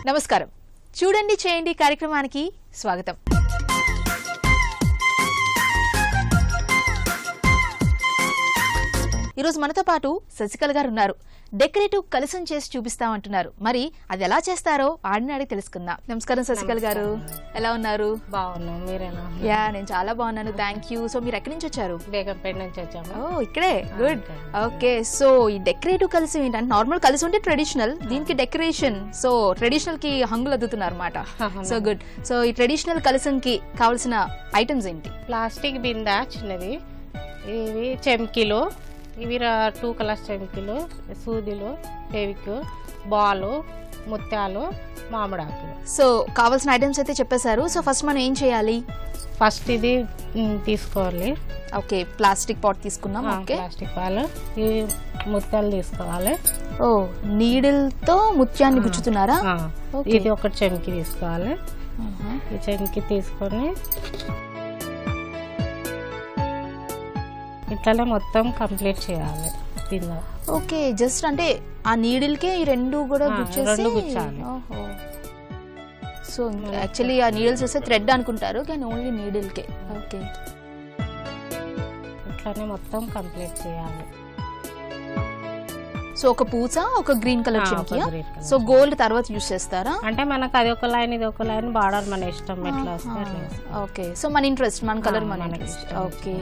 నమస్కారం. చూడండి చేయండి కార్యక్రమానికి స్వాగతం. ఈరోజు మనతో పాటు శశికళ గారు ఉన్నారు. డెకరేటివ్ కలసం చేసి చూపిస్తామంటున్నారు. మరి అది ఎలా చేస్తారో ఆడిని అడిగి తెలుసుకుందాం. నమస్కారం శశికళ గారు, ఎలా ఉన్నారు? బాగున్నాం, మీరేనా? యా, నేను చాలా బాగున్నాను, థ్యాంక్ యూ. సో మీరు ఎక్కడి నుంచి వచ్చారు? బేగంపేట నుంచి వచ్చాము. ఓ, ఇక్కడే, గుడ్. ఓకే, సో ఈ డెకరేటివ్ కలసం ఏంటంటే నార్మల్ కలసం ఉంటే ట్రెడిషనల్, దీనికి డెకరేషన్. సో ట్రెడిషనల్ కి హంగులు అద్దుతున్నారు అనమాట. So good. సో ఈ ట్రెడిషనల్ కలసం కి కావాల్సిన ఐటమ్స్ ఏంటి? ప్లాస్టిక్ బిందా చిన్నది, ఇవి చెంకీలు, ఇవి 2 కలర్స్ చెంకీలు, సూదిలు, ఫెవిక్, బాలు, ముత్యాలు, మామిడాకులు. సో కావాల్సిన ఐటమ్స్ అయితే చెప్పేశారు. సో ఫస్ట్ మనం ఏం చేయాలి? ఫస్ట్ ఇది తీసుకోవాలి. ఓకే, ప్లాస్టిక్ పాట్ తీసుకున్నాం. ఓకే, ప్లాస్టిక్ పాలు, ఇవి ముత్యాలు తీసుకోవాలి. ఓ, నీడిల్ తో ముత్యాన్ని గుచ్చుతున్నారా? ఇది ఒక చెంకి తీసుకోవాలి. ఈ చెంకి తీసుకొని ఇట్లానే మొత్తం కంప్లీట్ చేయాలి. ఓకే, జస్ట్ అంటే ఆ నీడిల్ కే ఈ రెండు కూడా గుచ్చాలి. సో యాక్చువల్లీ ఆ నీడిల్స్ వస్తే థ్రెడ్ అనుకుంటారు, కానీ ఓన్లీ నీడిల్ కే. ఓకే, ఇట్లానే మొత్తం కంప్లీట్ చేయాలి. సో ఒక పూస, ఒక గ్రీన్ కలర్ చెంకియా? సో గోల్డ్ తర్వాత యూస్ చేస్తారా? అంటే మనకు అది ఒక లైన్, ఇది ఒక లైన్, బార్డర్ మన ఇష్టం ఎట్లా వస్తే. ఓకే, సో మన ఇంట్రెస్ట్, మన కలర్ మన ఇంట్రెస్ట్. ఓకే,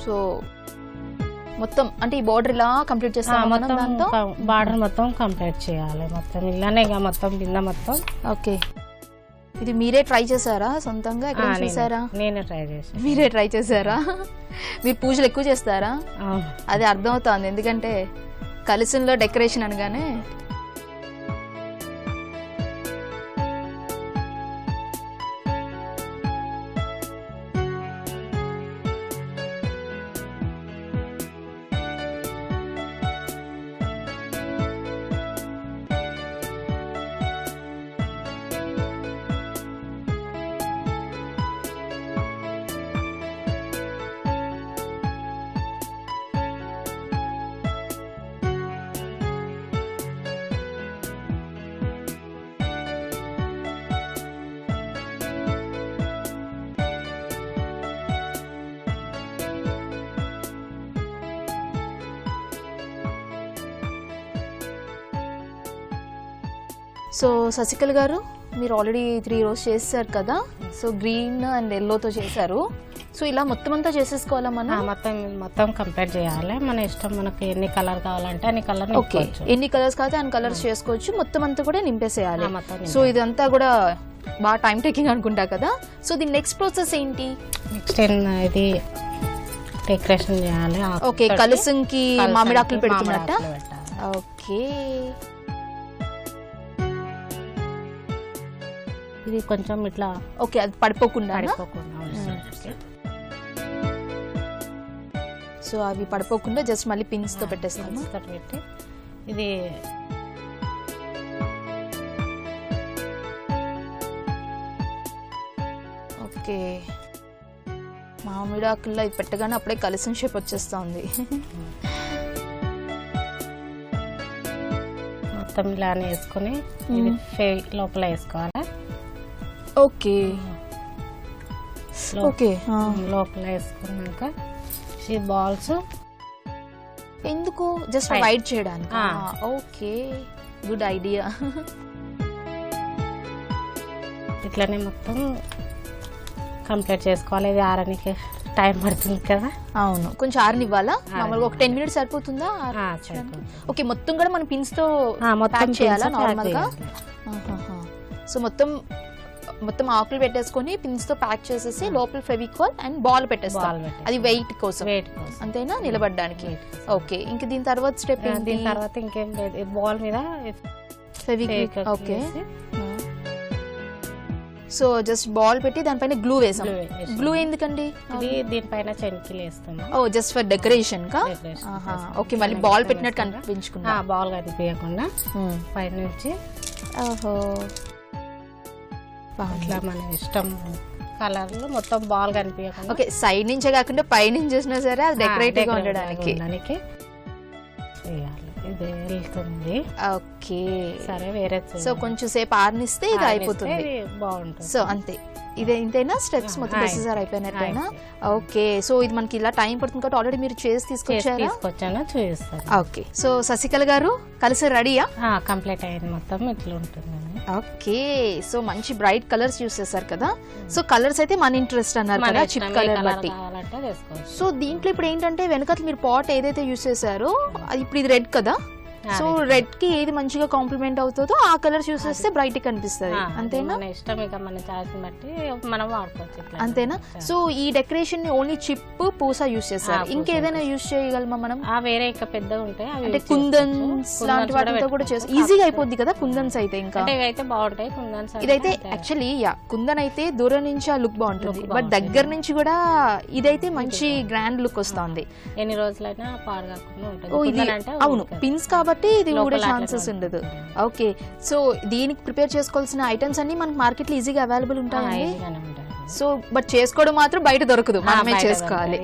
సో మొత్తం అంటే ఈ బార్డర్ ఇలా కంప్లీట్ చేస్తాం. బార్డర్ మొత్తం కంప్లీట్ చేయాలి. మొత్తం ఇలానే మొత్తం కింద మొత్తం. ఓకే, ఇది మీరే ట్రై చేశారా సొంతంగా? చేశారా? నేనే ట్రై చేశాను. మీరే ట్రై చేశారా? మీరు పూజలు ఎక్కువ చేస్తారా? అది అర్థమవుతుంది, ఎందుకంటే కలసంలో డెకరేషన్ అనగానే. సో శశికళ గారు, మీరు ఆల్రెడీ 3 rows చేశారు కదా. సో గ్రీన్ అండ్ ఎల్లోతో చేశారు. సో ఇలా మొత్తం అంతా చేసేసుకోవాలా మనం? మొత్తం కంప్లీట్ చేయాలి. మన ఇష్టం, మనకి ఎన్ని కలర్ కావాలంటే అన్ని కలర్. ఓకే, ఎన్ని కలర్స్ కావాలంటే అన్ని కలర్స్ చేసుకోవచ్చు. మొత్తం అంతా కూడా నింపేసేయాలి. సో ఇదంతా కూడా బాగా టైం టేకింగ్ అనుకుంటా కదా. సో దీని నెక్స్ట్ ప్రాసెస్ ఏంటి? నెక్స్ట్ ఇది డెకరేషన్ చేయాలి. ఓకే, కలసంకి మామిడాకులు పెడుతున్నట్ట. ఓకే, ఇది కొంచెం ఇట్లా. ఓకే, అది పడిపోకుండా. సో అవి పడిపోకుండా జస్ట్ మళ్ళీ పిన్స్ తో పెట్టేస్తాము. పెట్టి ఇది ఓకే, మామిడాకుల్లో ఇది పెట్టగానే అప్పుడే కలసం షేప్ వచ్చేస్తా ఉంది. మొత్తం ఇలానే వేసుకొని లోపల వేసుకోవాలి. ఓకే ఓకే, లోపల వేసుకున్నాక ఈ బాల్స్ ఎందుకు? జస్ట్ వైట్ చేయడానికి. Okay, good idea. ఇట్లనే మొత్తం కంప్లీట్ చేసుకోవాలి. ఇది ఆరనికి టైం పడుతుంది కదా. అవును, కొంచెం ఆరనివ్వాలా? మామూలుగా ఒక 10 minutes సరిపోతుందా? ఓకే, మొత్తం కూడా మనం పిన్స్ తో ప్యాక్ చేయాలా నార్మల్ గా? సో మొత్తం ఆకులు పెట్టేసుకొని పిన్స్ తో ప్యాక్ చేసేసి లోపల ఫెవికాల్ అండ్ బాల్ పెట్టేస్తాం. అది వెయిట్ కోసం అంతేనా, నిలబడడానికి. ఓకే, ఇంక దీని తర్వాత స్టెప్ ఏంటి? దీని తర్వాత ఇంకేం లేదు, బాల్ మీద Fevikwik. Okay, so just ball పెట్టి దానిపైన గ్లూ వేసాం. గ్లూ ఎందుకండి? దీనిపైన చెంకీలు వేస్తాం. ఓ, జస్ట్ ఫర్ డెకరేషన్ కా? ఓకే, మళ్ళీ బాల్ పెట్టినట్టు కనిపించుకున్నా. బాల్ కనిపించకుండా పైనుంచి. ఓహో, ఇట్లా మన ఇష్టం కలర్లు మొత్తం బాల్ కనిపించకుండా. ఓకే, సైడ్ నుంచే కాకుండా పై నుంచి చూసినా సరే అది డెకరేటివ్ గా ఉండడానికి. వేయాలి. ఇది వెళ్తుంది. ఓకే సరే వేరే సో కొంచెం సేపు ఆరనిస్తే ఇది అయిపోతుంది. బాగుంటుంది. సో అంతే, ఇదే ఇంతేనా స్టెప్స్ మొత్తం ప్రొసీజర్ అయిపోయినట్టేనా? ఓకే సో ఇది మనకి ఇలా టైం పడుతుంది కాబట్టి ఆల్రెడీ మీరు చేసి తీసుకొచ్చాను చూపిస్తాను. ఓకే సో శశికళ గారు కలిసి రెడీయా? కంప్లీట్ అయింది మొత్తం ఇట్లా ఉంటుందండి. ఓకే సో మంచి బ్రైట్ కలర్స్ యూస్ చేశారు కదా. సో కలర్స్ అయితే మన ఇంట్రెస్ట్ అన్నారు కదా, చిప్ కలర్ బట్టి. సో దీంట్లో ఇప్పుడు ఏంటంటే వెనకాల మీరు పాట్ ఏదైతే యూస్ చేశారో ఇప్పుడు ఇది రెడ్ కదా, సో రెడ్ కి ఏది మంచిగా కాంప్లిమెంట్ అవుతుందో ఆ కలర్స్ యూస్ చేస్తే బ్రైట్ కనిపిస్తుంది. అంతేనా? ఇష్టం ఇక మన చాయిస్ బట్టి మనం వాడుకోవచ్చు. అంతేనా? సో ఈ డెకరేషన్ ని ఓన్లీ చిప్ పూసా యూస్ చేస్తారు, ఇంకేదైనా యూస్ చేయగలమా మనం? వేరే ఇంకా పెద్దగా ఉంటాయి అంటే కుందన్స్ లాంటి వాటితో కూడా చేసి ఈజీగా అయిపోద్ది కదా. కుందన్స్ అయితే ఇంకా ఇవైతే బాగుంటాయి. కుందన్స్ ఇదైతే యాక్చువల్లీ కుందన్ అయితే దూరం నుంచి ఆ లుక్ బాగుంటుంది, బట్ దగ్గర నుంచి కూడా ఇదైతే మంచి గ్రాండ్ లుక్ వస్తుంది. ఎన్ని రోజులైనా పాడు కాకుండా ఉంటుంది. అవును, పిన్స్ కాబట్టి ఇది ఊడే ఛాన్సెస్ ఉండదు. ఓకే సో దీనికి ప్రిపేర్ చేసుకోవాల్సిన ఐటమ్స్ అన్ని మనకి మార్కెట్ లో ఈజీగా అవైలబుల్ ఉంటాయండి. సో బట్ చేసుకోవడం మాత్రం బయట దొరకదు, మనమే చేసుకోవాలి.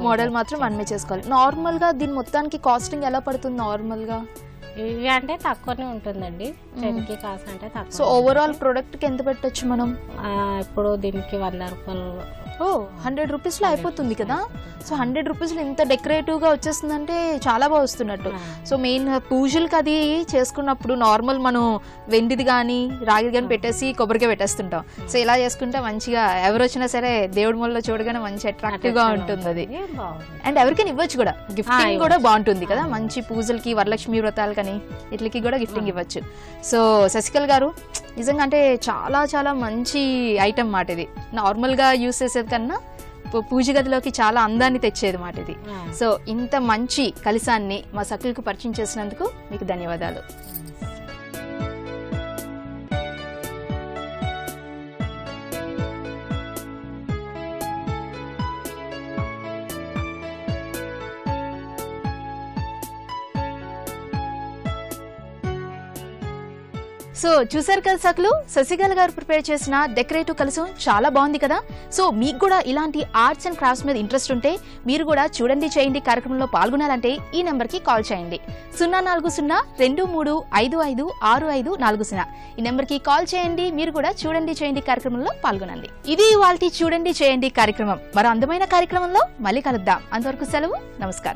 మోడల్ మాత్రం మనమే చేసుకోవాలి. నార్మల్ గా దీని మొత్తానికి కాస్టింగ్ ఎలా పడుతుంది నార్మల్ గా? ఇవి అంటే తక్కువనే ఉంటుందండి, చెనికి కాస్ట్ అంటే తక్కువ. సో ఓవరాల్ ప్రొడక్ట్ కి ఎంత పెట్టచ్చు మనం? ఇప్పుడు దీనికి 100 రూపాయలు. 100 రూపీస్ లో అయిపోతుంది కదా. సో 100 రూపీస్ లో ఇంత డెకరేటివ్ గా వచ్చేస్తుందంటే చాలా బాగా వస్తున్నట్టు. సో మెయిన్ పూజలకి అది చేసుకున్నప్పుడు నార్మల్ మనం వెండిది కానీ రాగిది కానీ పెట్టేసి కొబ్బరికాయ పెట్టేస్తుంటాం. సో ఇలా చేసుకుంటే మంచిగా ఎవరు వచ్చినా సరే దేవుడి మూలలో చూడగానే మంచి అట్రాక్టివ్ గా ఉంటుంది అది. అండ్ ఎవరికైనా ఇవ్వచ్చు కూడా, గిఫ్టింగ్ కూడా బాగుంటుంది కదా. మంచి పూజలకి, వరలక్ష్మి వ్రతాలు కానీ ఇట్లకి కూడా గిఫ్టింగ్ ఇవ్వచ్చు. సో శశికళ గారు నిజంగా అంటే చాలా చాలా మంచి ఐటమ్ మాట ఇది. నార్మల్ గా యూస్ చేసేది కన్నా పూజ గదిలోకి చాలా అందాన్ని తెచ్చేది మాట ఇది. సో ఇంత మంచి కలశాన్ని మా సకులకు పరిచయం చేసినందుకు మీకు ధన్యవాదాలు. సో చూసారు కదా సకులు, శశికళ గారు ప్రిపేర్ చేసిన డెకరేటివ్ కలశం చాలా బాగుంది కదా. సో మీకు కూడా ఇలాంటి ఆర్ట్స్ అండ్ క్రాఫ్ట్స్ మీద ఇంట్రెస్ట్ ఉంటే మీరు కూడా చూడండి చేయండి కార్యక్రమంలో పాల్గొనాలంటే ఈ నెంబర్ కి కాల్ చేయండి. 04023556540. ఈ నెంబర్ కి కాల్ చేయండి, మీరు కూడా చూడండి చేయండి కార్యక్రమంలో పాల్గొనండి. ఇది ఇవాల్టి చూడండి చేయండి కార్యక్రమం. మరో అందమైన కార్యక్రమంలో మళ్ళీ కలుద్దాం. అంతవరకు సెలవు, నమస్కారం.